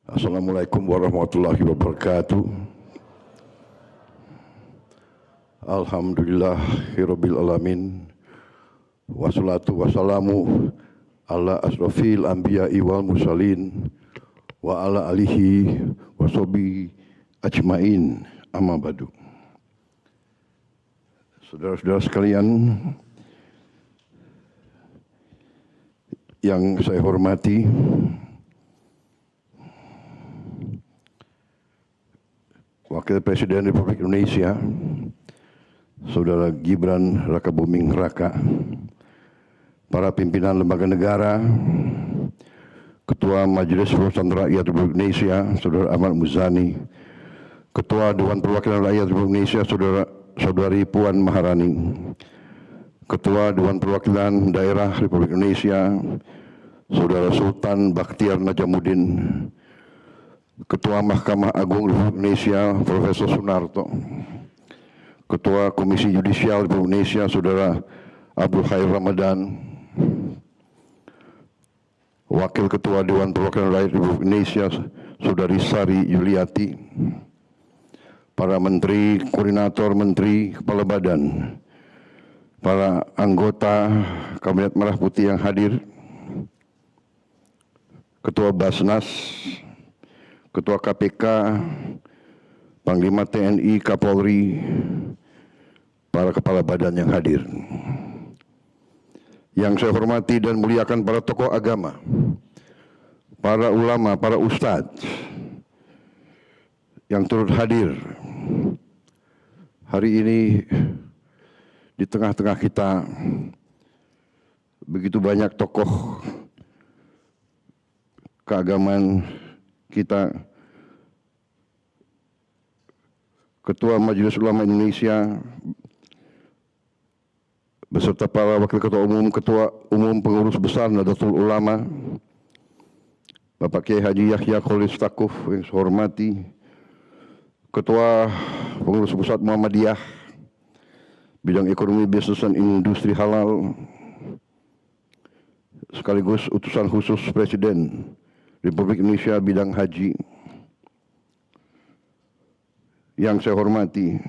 Assalamualaikum warahmatullahi wabarakatuh. Alhamdulillahirabbil alamin. Wassalatu wassalamu ala asrofil anbiya'i wal mursalin wa ala alihi wa sahbihi ajmain, amma ba'du. Saudara-saudara sekalian yang saya hormati, Wakil Presiden Republik Indonesia, Saudara Gibran Rakabuming Raka, para pimpinan lembaga negara, Ketua Majelis Permusyawaratan Rakyat Republik Indonesia, Saudara Ahmad Muzani, Ketua Dewan Perwakilan Rakyat Republik Indonesia, Saudari Puan Maharani, Ketua Dewan Perwakilan Daerah Republik Indonesia, Saudara Sultan Bakhtiar Najamuddin, Ketua Mahkamah Agung Republik Indonesia Profesor Sunarto, Ketua Komisi Yudisial Republik Indonesia Saudara Abdul Khair Ramadan, Wakil Ketua Dewan Perwakilan Rakyat Republik Indonesia Saudari Sari Yuliati, para Menteri, Koordinator Menteri, Kepala Badan, para anggota Kabinet Merah Putih yang hadir, Ketua Basnas, Ketua KPK, Panglima TNI, Kapolri, para kepala badan yang hadir. Yang saya hormati dan muliakan para tokoh agama, para ulama, para ustadz yang turut hadir hari ini. Di tengah-tengah kita begitu banyak tokoh keagamaan kita, Ketua Majelis Ulama Indonesia beserta para Wakil Ketua Umum, Ketua Umum Pengurus Besar Nahdlatul Ulama, Bapak Kiai Haji Yahya Khalil Stakuf yang saya hormati, Ketua Pengurus Pusat Muhammadiyah Bidang Ekonomi, Bisnis dan Industri Halal, sekaligus utusan khusus Presiden Republik Indonesia bidang haji yang saya hormati,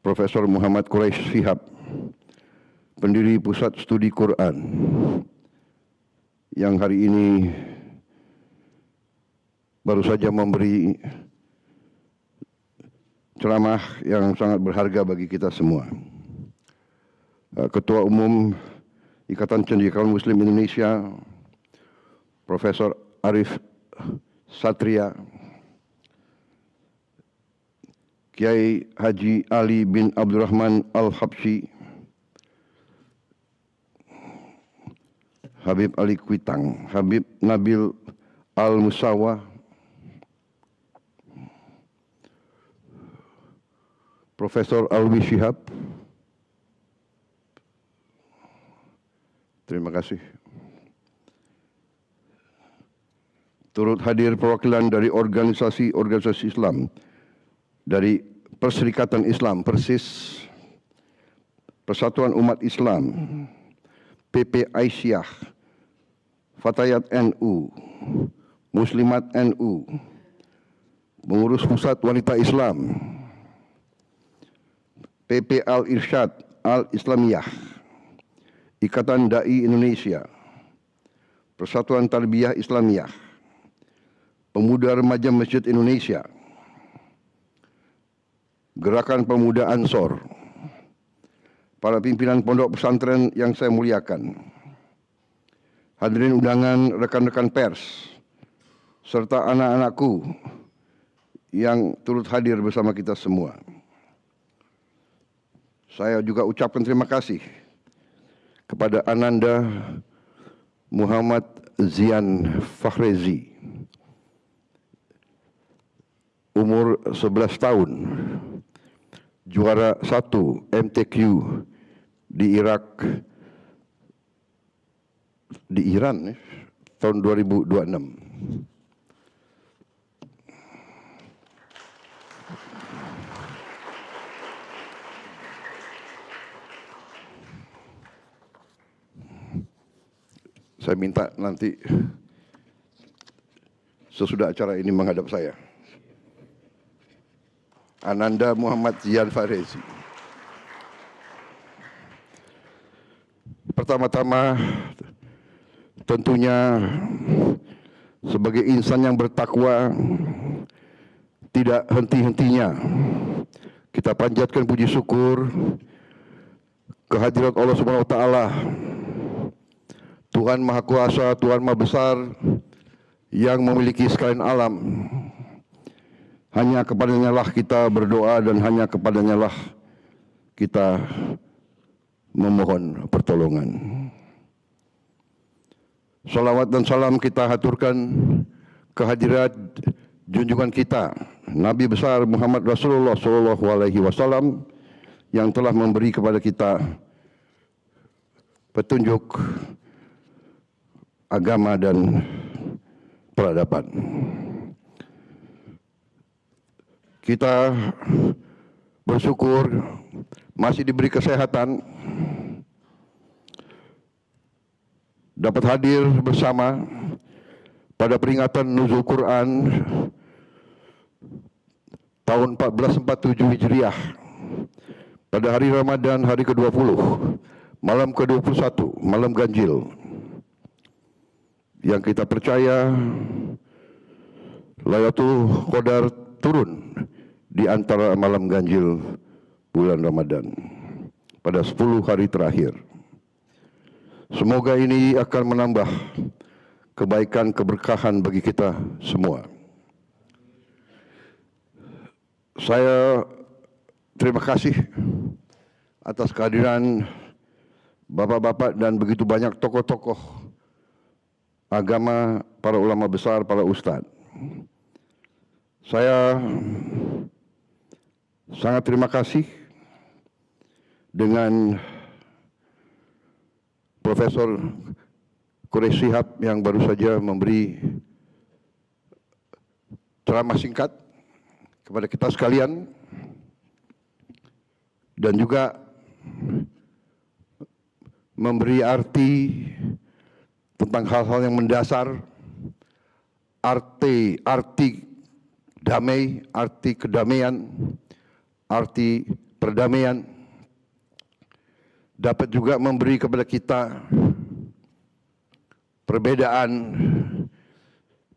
Profesor Muhammad Quraisy Shihab, pendiri Pusat Studi Quran, yang hari ini baru saja memberi ceramah yang sangat berharga bagi kita semua. Ketua Umum Ikatan Cendekiawan Muslim Indonesia, Profesor Arif Satria, Kiai Haji Ali bin Abdurrahman Al-Habsyi, Habib Ali Kuitang, Habib Nabil Al-Musawa, Profesor Alwi Shihab, terima kasih. Turut hadir perwakilan dari organisasi-organisasi Islam, dari Perserikatan Islam Persis, Persatuan Umat Islam, PP Aisyah, Fatayat NU, Muslimat NU, Pengurus Pusat Wanita Islam, PP Al-Irsyad Al-Islamiyah, Ikatan Dai Indonesia, Persatuan Tarbiyah Islamiyah, Pemuda Remaja Masjid Indonesia, Gerakan Pemuda Ansor, para pimpinan pondok pesantren yang saya muliakan, hadirin undangan, rekan-rekan pers, serta anak-anakku yang turut hadir bersama kita semua. Saya juga ucapkan terima kasih kepada Ananda Muhammad Zian Fakhrezi, umur 11 tahun, juara 1 MTQ di Iran tahun 2026. Saya minta nanti sesudah acara ini menghadap saya. Ananda Muhammad Zian Farezi. Pertama-tama, tentunya sebagai insan yang bertakwa, tidak henti-hentinya kita panjatkan puji syukur kehadirat Allah Subhanahu wa taala, Tuhan Maha Kuasa, Tuhan Maha Besar yang memiliki sekalian alam. Hanya kepadanya lah kita berdoa dan hanya kepadanya lah kita memohon pertolongan. Salawat dan salam kita haturkan kehadirat junjungan kita Nabi besar Muhammad Rasulullah SAW yang telah memberi kepada kita petunjuk agama dan peradaban. Kita bersyukur masih diberi kesehatan, dapat hadir bersama pada peringatan Nuzul Quran tahun 1447 Hijriah pada hari Ramadan, hari ke-20, malam ke-21, malam ganjil, yang kita percaya Lailatul Qadar turun di antara malam ganjil bulan Ramadan pada 10 hari terakhir. Semoga ini akan menambah kebaikan, keberkahan bagi kita semua. Saya terima kasih atas kehadiran bapak-bapak dan begitu banyak tokoh-tokoh agama, para ulama besar, para ustadz. Saya sangat terima kasih dengan Profesor Quraish Shihab yang baru saja memberi ceramah singkat kepada kita sekalian, dan juga memberi arti tentang hal-hal yang mendasar, arti damai, arti kedamaian, arti perdamaian, dapat juga memberi kepada kita perbedaan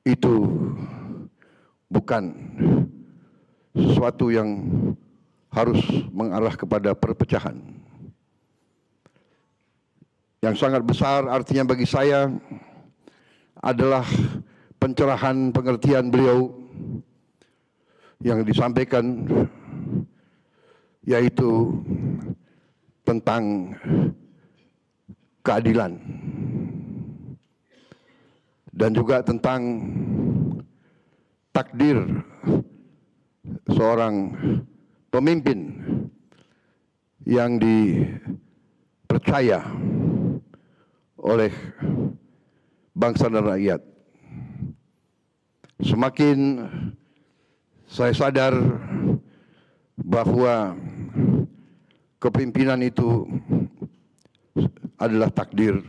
itu bukan sesuatu yang harus mengarah kepada perpecahan. Yang sangat besar artinya bagi saya adalah pencerahan pengertian beliau yang disampaikan, yaitu tentang keadilan dan juga tentang takdir seorang pemimpin yang dipercaya oleh bangsa dan rakyat. Semakin saya sadar bahwa kepemimpinan itu adalah takdir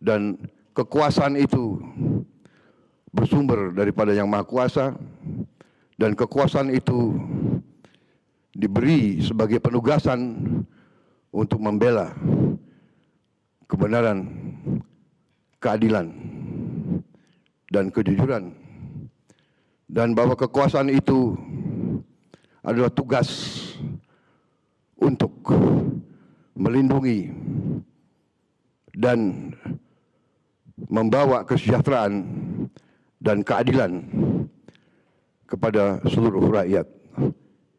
dan kekuasaan itu bersumber daripada Yang Maha Kuasa, dan kekuasaan itu diberi sebagai penugasan untuk membela kebenaran, keadilan, dan kejujuran, dan bahwa kekuasaan itu adalah tugas untuk melindungi dan membawa kesejahteraan dan keadilan kepada seluruh rakyat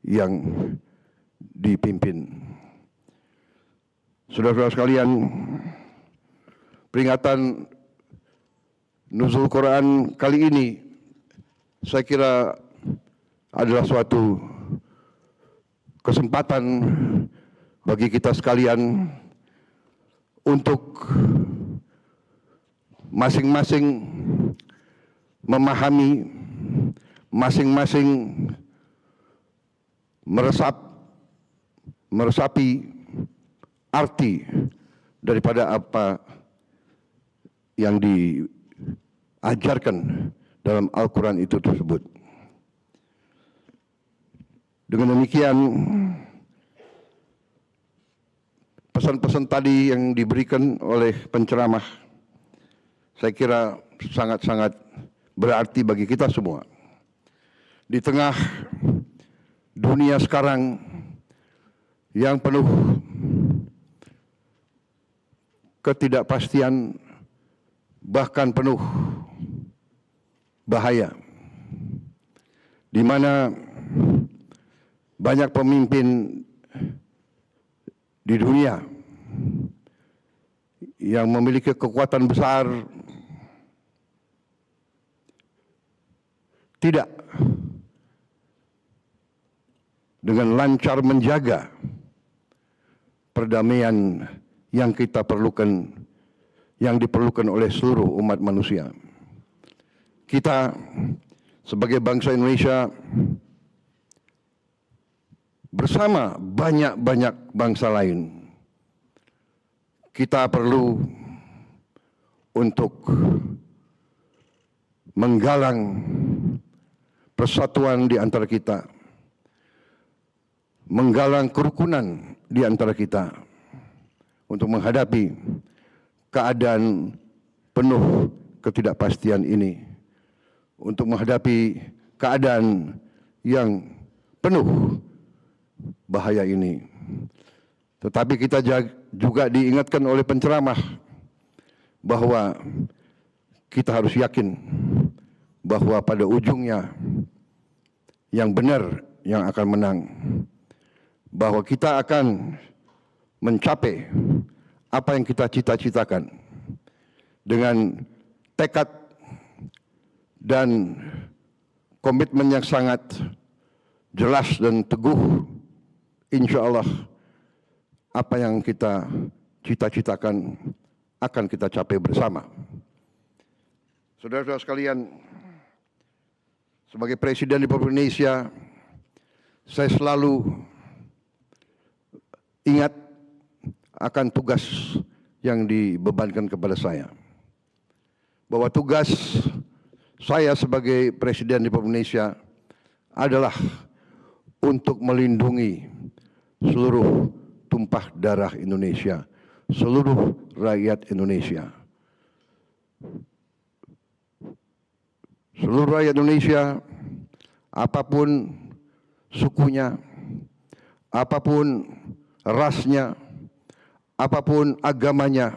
yang dipimpin. Saudara-saudara sekalian, peringatan Nuzul Quran kali ini saya kira adalah suatu kesempatan bagi kita sekalian untuk masing-masing memahami, masing-masing meresapi arti daripada apa yang diajarkan dalam Al-Quran itu tersebut. Dengan demikian, pesan-pesan tadi yang diberikan oleh penceramah, saya kira sangat-sangat berarti bagi kita semua. Di tengah dunia sekarang yang penuh ketidakpastian, bahkan penuh bahaya, di mana banyak pemimpin di dunia yang memiliki kekuatan besar tidak dengan lancar menjaga perdamaian yang kita perlukan, yang diperlukan oleh seluruh umat manusia. Kita sebagai bangsa Indonesia bersama banyak-banyak bangsa lain, kita perlu untuk menggalang persatuan di antara kita, menggalang kerukunan di antara kita untuk menghadapi keadaan penuh ketidakpastian ini, untuk menghadapi keadaan yang penuh bahaya ini. Tetapi kita juga diingatkan oleh penceramah bahwa kita harus yakin bahwa pada ujungnya yang benar yang akan menang, bahwa kita akan mencapai apa yang kita cita-citakan dengan tekad dan komitmen yang sangat jelas dan teguh. Insya Allah apa yang kita cita-citakan akan kita capai bersama. Saudara-saudara sekalian, sebagai Presiden Republik Indonesia, saya selalu ingat akan tugas yang dibebankan kepada saya. Bahwa tugas saya sebagai Presiden Republik Indonesia adalah untuk melindungi seluruh tumpah darah Indonesia, seluruh rakyat Indonesia. Seluruh rakyat Indonesia, apapun sukunya, apapun rasnya, apapun agamanya,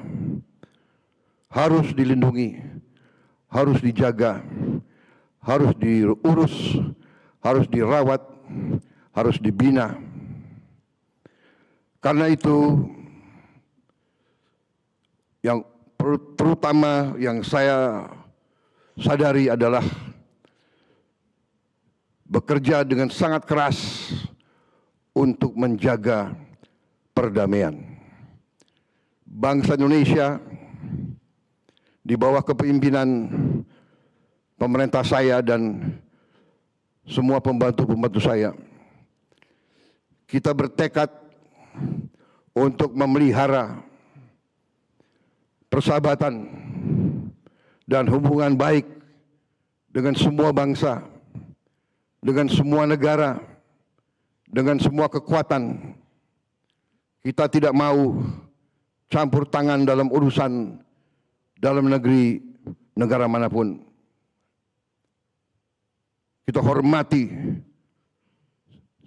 harus dilindungi, harus dijaga, harus diurus, harus dirawat, harus dibina. Karena itu, yang terutama yang saya sadari adalah bekerja dengan sangat keras untuk menjaga perdamaian. Bangsa Indonesia di bawah kepemimpinan pemerintah saya dan semua pembantu-pembantu saya, kita bertekad untuk memelihara persahabatan dan hubungan baik dengan semua bangsa, dengan semua negara, dengan semua kekuatan. Kita tidak mau campur tangan dalam urusan dalam negeri negara manapun. Kita hormati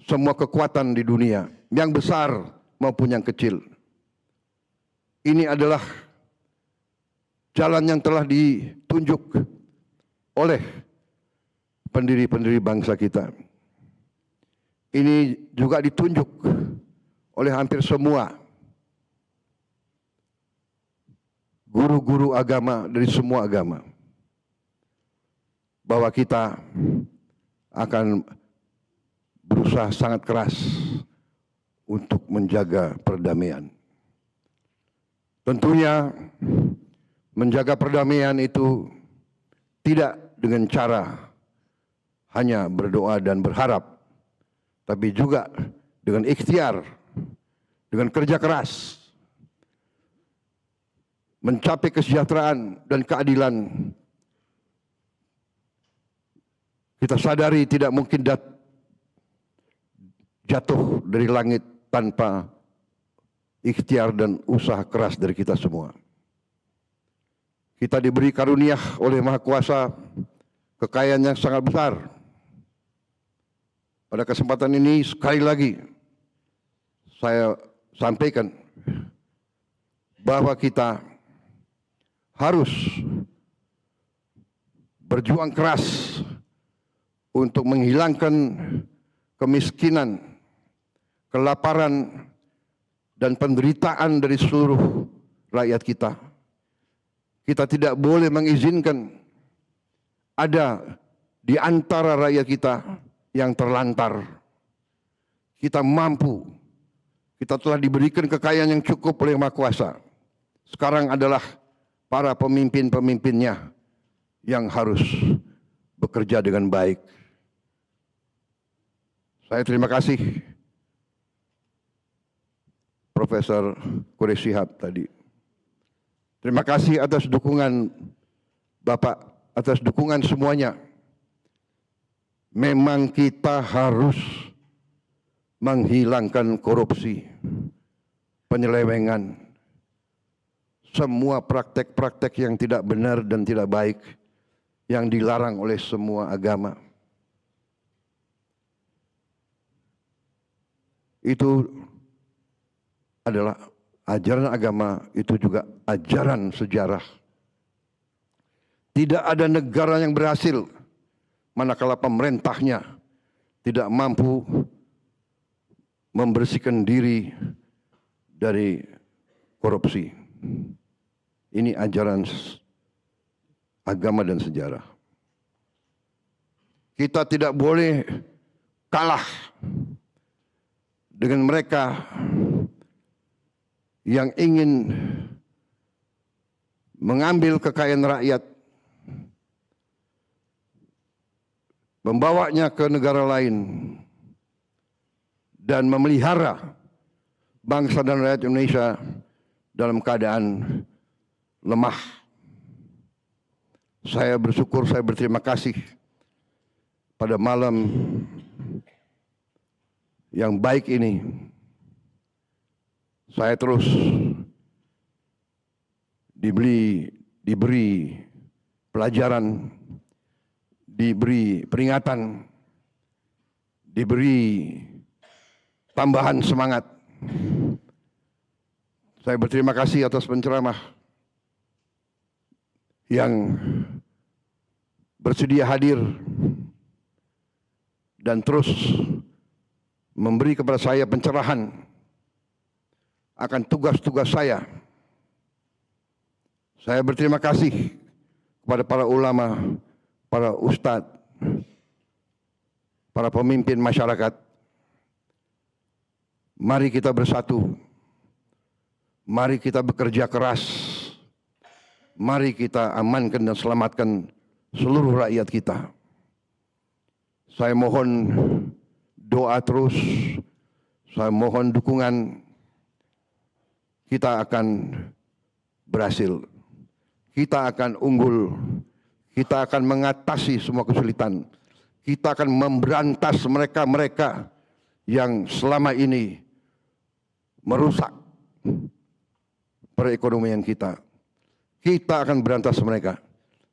semua kekuatan di dunia, yang besar maupun yang kecil. Ini adalah jalan yang telah ditunjuk oleh pendiri-pendiri bangsa kita. Ini juga ditunjuk oleh hampir semua guru-guru agama dari semua agama, bahwa kita akan berusaha sangat keras untuk menjaga perdamaian. Tentunya menjaga perdamaian itu tidak dengan cara hanya berdoa dan berharap, tapi juga dengan ikhtiar, dengan kerja keras, mencapai kesejahteraan dan keadilan Kita sadari tidak mungkin jatuh dari langit tanpa ikhtiar dan usaha keras dari kita semua. Kita diberi karunia oleh Maha Kuasa kekayaan yang sangat besar. Pada kesempatan ini sekali lagi saya sampaikan bahwa kita harus berjuang keras untuk menghilangkan kemiskinan, kelaparan, dan penderitaan dari seluruh rakyat kita. Kita tidak boleh mengizinkan ada di antara rakyat kita yang terlantar. Kita mampu, kita telah diberikan kekayaan yang cukup oleh Maha Kuasa. Sekarang adalah para pemimpin-pemimpinnya yang harus bekerja dengan baik. Saya terima kasih Profesor Quraish Shihab tadi. Terima kasih atas dukungan Bapak, atas dukungan semuanya. Memang kita harus menghilangkan korupsi, penyelewengan, semua praktek-praktek yang tidak benar dan tidak baik yang dilarang oleh semua agama. Itu adalah ajaran agama, itu juga ajaran sejarah. Tidak ada negara yang berhasil manakala pemerintahnya tidak mampu membersihkan diri dari korupsi. Ini ajaran agama dan sejarah. Kita tidak boleh kalah dengan mereka yang ingin mengambil kekayaan rakyat, membawanya ke negara lain, dan memelihara bangsa dan rakyat Indonesia dalam keadaan lemah. Saya bersyukur, saya berterima kasih pada malam yang baik ini. Saya terus diberi pelajaran, diberi peringatan, diberi tambahan semangat. Saya berterima kasih atas penceramah yang bersedia hadir dan terus memberi kepada saya pencerahan akan tugas-tugas saya. Saya berterima kasih kepada para ulama, para ustadz, para pemimpin masyarakat. Mari kita bersatu. Mari kita bekerja keras. Mari kita amankan dan selamatkan seluruh rakyat kita. Saya mohon doa terus. Saya mohon dukungan. Kita akan berhasil. Kita akan unggul. Kita akan mengatasi semua kesulitan. Kita akan memberantas mereka-mereka yang selama ini merusak perekonomian kita. Kita akan berantas mereka.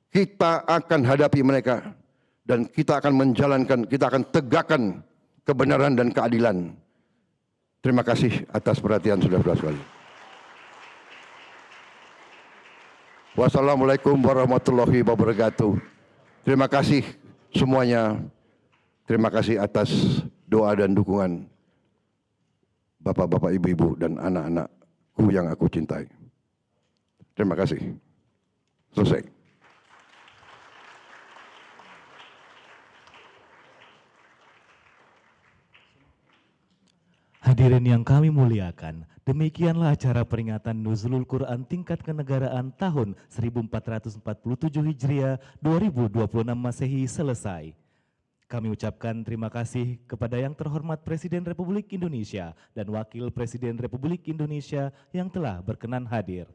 Kita akan hadapi mereka. Dan kita akan menjalankan, kita akan tegakkan kebenaran dan keadilan. Terima kasih atas perhatian saudara-saudara sekalian. Wassalamualaikum warahmatullahi wabarakatuh. Terima kasih semuanya. Terima kasih atas doa dan dukungan bapak-bapak, ibu-ibu, dan anak-anakku yang aku cintai. Terima kasih. Selesai. Hadirin yang kami muliakan, demikianlah acara peringatan Nuzulul Quran tingkat kenegaraan tahun 1447 Hijriah 2026 Masehi selesai. Kami ucapkan terima kasih kepada yang terhormat Presiden Republik Indonesia dan Wakil Presiden Republik Indonesia yang telah berkenan hadir.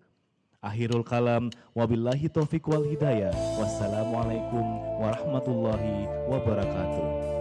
Akhirul kalam, wabillahi taufiq wal hidayah. Wassalamualaikum warahmatullahi wabarakatuh.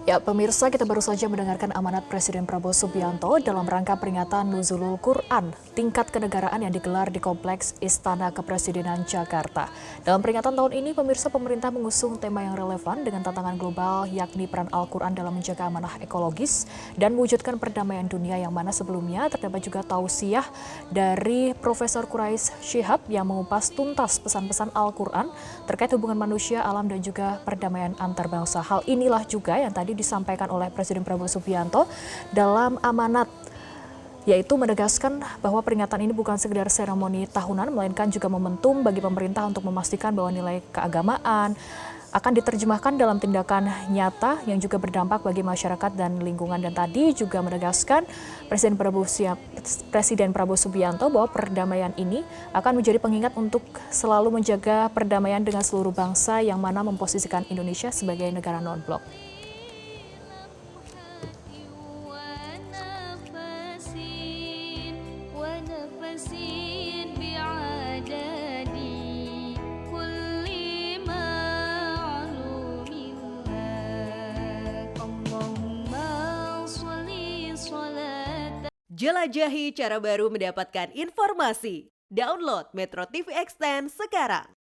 Ya, pemirsa, kita baru saja mendengarkan amanat Presiden Prabowo Subianto dalam rangka peringatan Nuzulul Quran tingkat kenegaraan yang digelar di Kompleks Istana Kepresidenan Jakarta. Dalam peringatan tahun ini, pemirsa, pemerintah mengusung tema yang relevan dengan tantangan global, yakni peran Al-Quran dalam menjaga amanah ekologis dan mewujudkan perdamaian dunia, yang mana sebelumnya terdapat juga tausiah dari Profesor Quraish Shihab yang mengupas tuntas pesan-pesan Al-Quran terkait hubungan manusia, alam, dan juga perdamaian antar bangsa. Hal inilah juga yang tadi disampaikan oleh Presiden Prabowo Subianto dalam amanat, yaitu menegaskan bahwa peringatan ini bukan sekedar seremoni tahunan, melainkan juga momentum bagi pemerintah untuk memastikan bahwa nilai keagamaan akan diterjemahkan dalam tindakan nyata yang juga berdampak bagi masyarakat dan lingkungan. Dan tadi juga menegaskan Presiden Prabowo Subianto bahwa perdamaian ini akan menjadi pengingat untuk selalu menjaga perdamaian dengan seluruh bangsa, yang mana memposisikan Indonesia sebagai negara non-blok. Jelajahi cara baru mendapatkan informasi. Download Metro TV Extend sekarang.